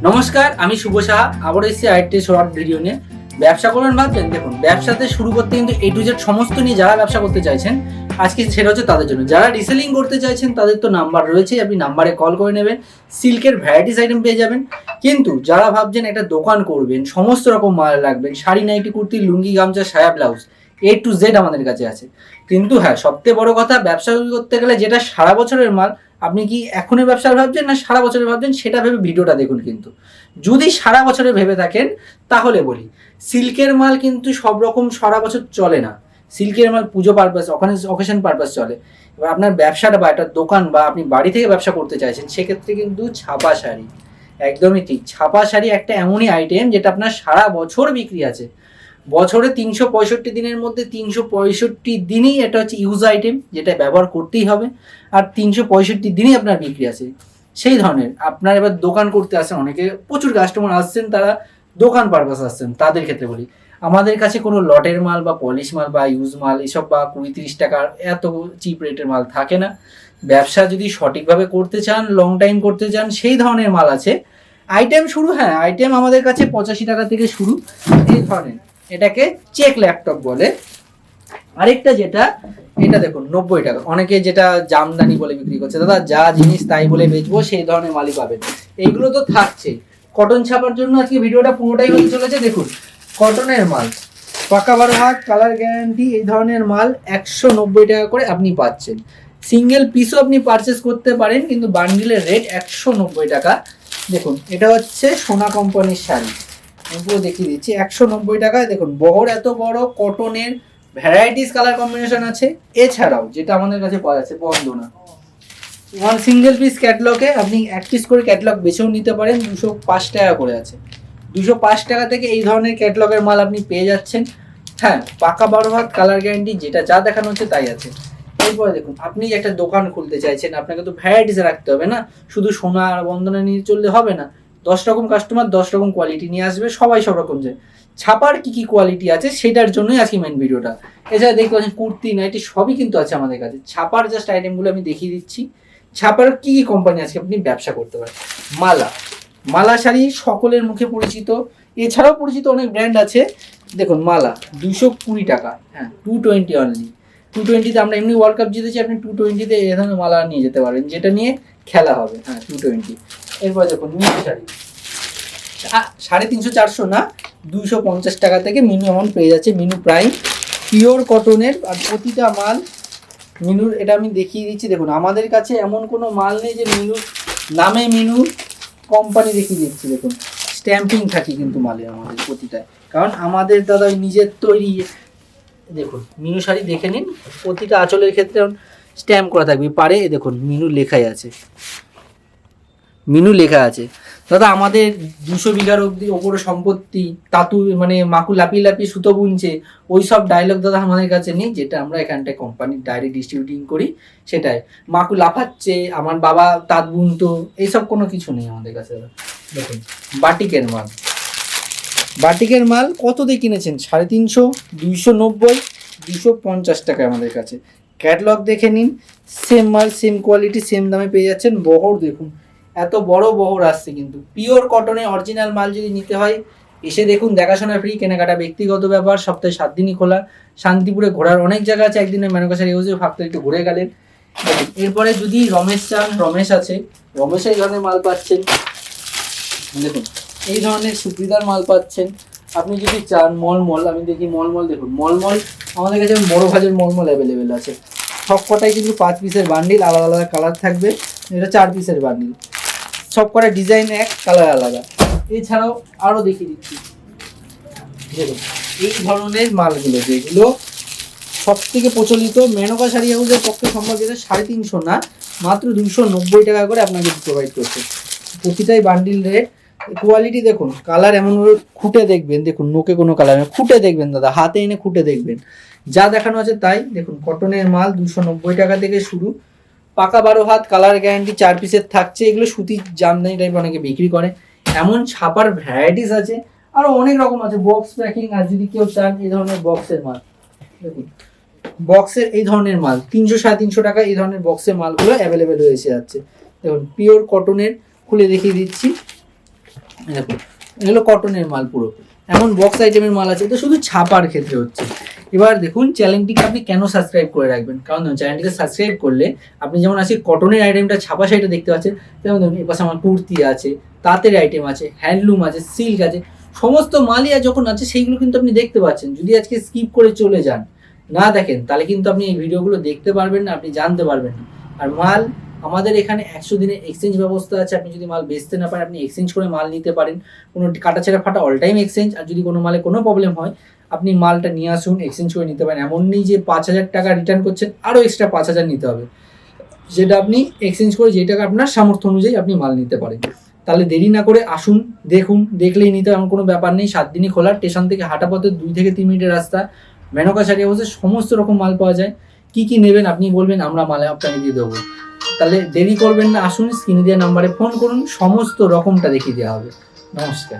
নমস্কার, আমি শুভ সাহা। আবার এসেছি আরেকটি শর্ট ভিডিও নিয়ে। ব্যবসা করবেন ভাবছেন? দেখুন, ব্যবসাতে শুরু করতে কিন্তু A to Z সমস্ত নিয়ে যারা ব্যবসা করতে চাইছেন, আজকে সেটা হচ্ছে তাদের জন্য। যারা রিসেলিং করতে চাইছেন তাদের তো নাম্বার রয়েছেই, আপনি নাম্বারে কল করে নেবেন, সিল্কের ভ্যারাইটিস আইটেম পেয়ে যাবেন। কিন্তু যারা ভাবছেন একটা দোকান করবেন, সমস্ত রকম মাল রাখবেন, শাড়ি, নাইটি, কুর্তি, লুঙ্গি, গামছা, সায়া, ব্লাউজ, A to Z আমাদের কাছে আছে। কিন্তু হ্যাঁ, সবথেকে বড় কথা, ব্যবসা করতে গেলে যেটা সারা বছরের মাল, আপনি কি এখনই ব্যবসার ভাবছেন না সারা বছরের ভাবছেন, সেটা ভেবে ভিডিওটা দেখুন। কিন্তু যদি সারা বছরে ভেবে থাকেন তাহলে বলি, সিল্কের মাল কিন্তু সব রকম সারা বছর চলে না। সিল্কের মাল পুজো পারপাস, অকেশন পারপাস চলে। এবার আপনার ব্যবসাটা বা একটা দোকান বা আপনি বাড়ি থেকে ব্যবসা করতে চাইছেন, সেক্ষেত্রে কিন্তু ছাপা শাড়ি, একদমই ঠিক, ছাপা শাড়ি একটা এমনই আইটেম যেটা আপনার সারা বছর বিক্রি আছে। বছরে 365 দিনের মধ্যে 365 দিনই এটা হচ্ছে ইউজ আইটেম, যেটা ব্যবহার করতেই হবে। আর 365 দিনই আপনার বিক্রি আছে। সেই ধরনের আপনার এবার দোকান করতে আসেন, অনেকে প্রচুর কাস্টমার আসছেন, তারা দোকান পারপাস আসছেন, তাদের ক্ষেত্রে বলি, আমাদের কাছে কোনো লটের মাল বা পলিশ মাল বা ইউজ মাল এসব বা 20-30 টাকার এত চিপ রেটের মাল থাকে না। ব্যবসা যদি সঠিকভাবে করতে চান, লং টাইম করতে চান, সেই ধরনের মাল আছে। আইটেম শুরু, হ্যাঁ আইটেম আমাদের কাছে 85 টাকা থেকে শুরু, এই ধরনের। এটাকে চেক ল্যাপটপ বলে। আরেকটা যেটা, এটা দেখুন 90 টাকা। অনেকে যেটা জামদানি বলে বিক্রি করছে, দাদা যা জিনিস তাই বলে বেচবো, সেই ধরনের মালই পাবেন। এইগুলো তো থাকছে। কটন ছাপার জন্য আজকে ভিডিওটা পুরোটাই হতে চলেছে। দেখুন, কটনের মাল, পাকা 12 হাত, কালার গ্যারান্টি, এই ধরনের মাল 190 টাকা করে আপনি পাচ্ছেন। সিঙ্গেল পিসও আপনি পারচেস করতে পারেন, কিন্তু বান্ডিলের রেট 190 টাকা। দেখুন, এটা হচ্ছে সোনা কোম্পানির শাড়ি, আমি পুরো দেখিয়ে দিচ্ছি। 190 টাকায় দেখুন, বহর এত বড়, কটনের ভ্যারাইটিস কালার কম্বিনেশন আছে। এছাড়াও যেটা আমাদের কাছে পাওয়া যাচ্ছে বন্দনা, ওয়ান সিঙ্গেল পিস ক্যাটলগে আপনি এক পিস করে ক্যাটলগ বেছেও নিতে পারেন, 205 টাকা করে আছে। 205 টাকা থেকে এই ধরনের ক্যাটলগের মাল আপনি পেয়ে যাচ্ছেন। হ্যাঁ, পাকা 12 হাত, কালার গ্যারান্টি, যেটা যা দেখানো হচ্ছে তাই আছে। এরপরে দেখুন, আপনি একটা দোকান খুলতে চাইছেন, আপনাকে তো ভ্যারাইটিস রাখতে হবে না, শুধু সোনা আর বন্দনা নিয়ে চললে হবে না। 10 রকম কাস্টমার 10 রকম কোয়ালিটি নিয়ে আসবে, সবাই সব রকম যায়। ছাপার কি কি কোয়ালিটি আছে সেটার জন্যই আজকে মেন ভিডিওটা। এছাড়া দেখতে পাচ্ছেন কুর্তি, নাইটি সবই কিন্তু আছে আমাদের কাছে। ছাপার জাস্ট আইটেমগুলো আমি দেখিয়ে দিচ্ছি। ছাপার কি কি কোম্পানি আছে আপনি ব্যবসা করতে পারেন। মালা, মালা শাড়ি সকলের মুখে পরিচিত, এছাড়াও পরিচিত অনেক ব্র্যান্ড আছে। দেখুন, মালা 220 টাকা, হ্যাঁ 220 অনলি। 220-তে আমরা এমনি ওয়ার্ল্ড কাপ জিতেছি, আপনি 220-তে এই ধরনের মালা নিয়ে যেতে পারেন, যেটা নিয়ে খেলা হবে। হ্যাঁ 220। এরপর দেখুন, মিনি শাড়ি 350-400 না, 250 টাকা থেকে মিনু অ্যামাউন্ট পেয়ে যাচ্ছে। মিনু প্রাইম, পিওর কটনের, আর প্রতিটা মাল মিনুর। এটা আমি দেখিয়ে দিচ্ছি। দেখুন, আমাদের কাছে এমন কোনো মাল নেই যে মিনু নামে মিনু কোম্পানি দেখিয়ে দিচ্ছি। দেখুন, স্ট্যাম্পিং থাকে কিন্তু মালে আমাদের প্রতিটায়, কারণ আমাদের দাদা নিজের তৈরি। দেখুন, মিনু শাড়ি দেখে নিন, প্রতিটা আঁচলের ক্ষেত্রে স্ট্যাম্প করা থাকবে পারে। দেখুন, মিনু লেখাই আছে, মিনু লেখা আছে। দাদা আমাদের 200 বিঘার অব্দি ওপরে সম্পত্তি, তাতু মানে মাকু লাপি লাপি সুতো বুনছে, ওই সব ডায়লগ দাদা আমাদের কাছে নেই। যেটা আমরা এখানটায় কোম্পানির ডাইরেক্ট ডিস্ট্রিবিউটিং করি, সেটাই। মাকু লাফাচ্ছে, আমার বাবা তাঁত বুনতো, এইসব কোনো কিছু নেই আমাদের কাছে। দেখুন, বাটিকের মাল, বাটিকের মাল কত দিয়ে কিনেছেন? 350, 290, 250 টাকায় আমাদের কাছে। ক্যাটলগ দেখে নিন, সেম মাল, সেম কোয়ালিটি, সেম দামে পেয়ে যাচ্ছেন। বহর দেখুন, এত বড় বহর আসছে, কিন্তু পিওর কটনে অরিজিনাল মাল যদি নিতে হয় এসে দেখুন, দেখাশোনা ফ্রি, কেনাকাটা ব্যক্তিগত ব্যাপার। সপ্তাহে 7 দিনই খোলা। শান্তিপুরে ঘোরার অনেক জায়গা আছে, একদিনে মেনকাশারি ইউজে ভাবতে একটু ঘুরে গেলেন। এরপরে যদি রমেশ চান, রমেশ আছে, রমেশের এই ধরনের মাল পাচ্ছেন। দেখুন, এই ধরনের সুবিধার মাল পাচ্ছেন। আপনি যদি চান মলমল, আমি দেখি মলমল, দেখুন মলমল আমাদের কাছে বড় ভাজের মলমল অ্যাভেলেবেল আছে। সব কটাই কিন্তু 5 পিসের বান্ডিল, আলাদা আলাদা কালার থাকবে। এটা 4 পিসের বান্ডিল, সব কটা ডিজাইন এক, কালার আলাদা। এছাড়াও আরও দেখিয়ে দিচ্ছি। দেখুন, এই ধরনের মালগুলো যেগুলো সব থেকে প্রচলিত, মেনকা শাড়ি হাউসের পক্ষে সম্ভব, যেটা 350 না, মাত্র 290 টাকা করে আপনাকে প্রোভাইড করছে। প্রতিটাই বান্ডিল রেট। কোয়ালিটি দেখুন, কালার এমনভাবে খুঁটে দেখবেন। দেখুন, নোকে কোনো কালার নেই, খুঁটে দেখবেন দাদা, হাতে এনে খুঁটে দেখবেন, যা দেখানো আছে তাই। দেখুন, কটনের মাল 290 টাকা থেকে শুরু, পাকা 12 হাত, কালার গ্যারান্টি, 4 পিসের থাকছে। এগুলো সুতির জামদানি টাইপ অনেকে বিক্রি করে। এমন ছাপার ভ্যারাইটিস আছে, আরও অনেক রকম আছে। বক্স প্যাকিং, আর যদি কেউ চান এই ধরনের বক্সের মাল, দেখুন বক্সের এই ধরনের মাল 300-350 টাকা, এই ধরনের বক্সের মালগুলো অ্যাভেলেবেল হয়ে এসে যাচ্ছে। দেখুন, পিওর কটনের, খুলে দেখিয়ে দিচ্ছি। দেখুন এগুলো কটনের মাল পুরো, এমন বক্স আইটেমের মাল আছে, তো শুধু ছাপার ক্ষেত্রে হচ্ছে। এবার দেখুন চ্যানেলটিকে আপনি কেন সাবস্ক্রাইব করে রাখবেন, কারণ চ্যানেলটিকে সাবস্ক্রাইব করলে আপনি যেমন আজকে কটনের আইটেমটা ছাপা শাড়িটা দেখতে পাচ্ছেন, যেমন ধরুন এর পাশে আমার কুর্তি আছে, তাঁতের আইটেম আছে, হ্যান্ডলুম আছে, সিল্ক আছে, সমস্ত মালই যখন আছে সেইগুলো কিন্তু আপনি দেখতে পাচ্ছেন। যদি আজকে স্কিপ করে চলে যান, না দেখেন, তাহলে কিন্তু আপনি এই ভিডিওগুলো দেখতে পারবেন না, আপনি জানতে পারবেন না। আর মাল আমাদের এখানে 100 দিনের এক্সচেঞ্জ ব্যবস্থা আছে, আপনি যদি মাল বেচতে না পারেন আপনি এক্সচেঞ্জ করে মাল নিতে পারেন, কোনো কাটাছেঁড়া ফাটা অল টাইম এক্সচেঞ্জ। আর যদি কোনো মালে কোনো প্রবলেম হয় আপনি মালটা নিয়ে আসুন, এক্সচেঞ্জ করে নিতে পারেন। এমন নেই যে 5,000 টাকা রিটার্ন করছেন আরও এক্সট্রা 5,000 নিতে হবে, যেটা আপনি এক্সচেঞ্জ করে যেই টাকা আপনার সামর্থ্য অনুযায়ী আপনি মাল নিতে পারেন। তাহলে দেরি না করে আসুন, দেখুন, দেখলেই নিতে এমন কোনো ব্যাপার নেই। 7 দিনই খোলা, স্টেশন থেকে হাঁটা পথে 2 থেকে 3 মিনিটের রাস্তা, মেনকা শাড়ি হাউসে সমস্ত রকম মাল পাওয়া যায়। কি কি নেবেন আপনি বলবেন, আমরা মালে আপনাকে দিয়ে দেবো। তাহলে দেরি করবেন না, আসুন, স্ক্রিনে দেওয়া নাম্বারে ফোন করুন, সমস্ত রকমটা দেখিয়ে দেওয়া হবে। নমস্কার।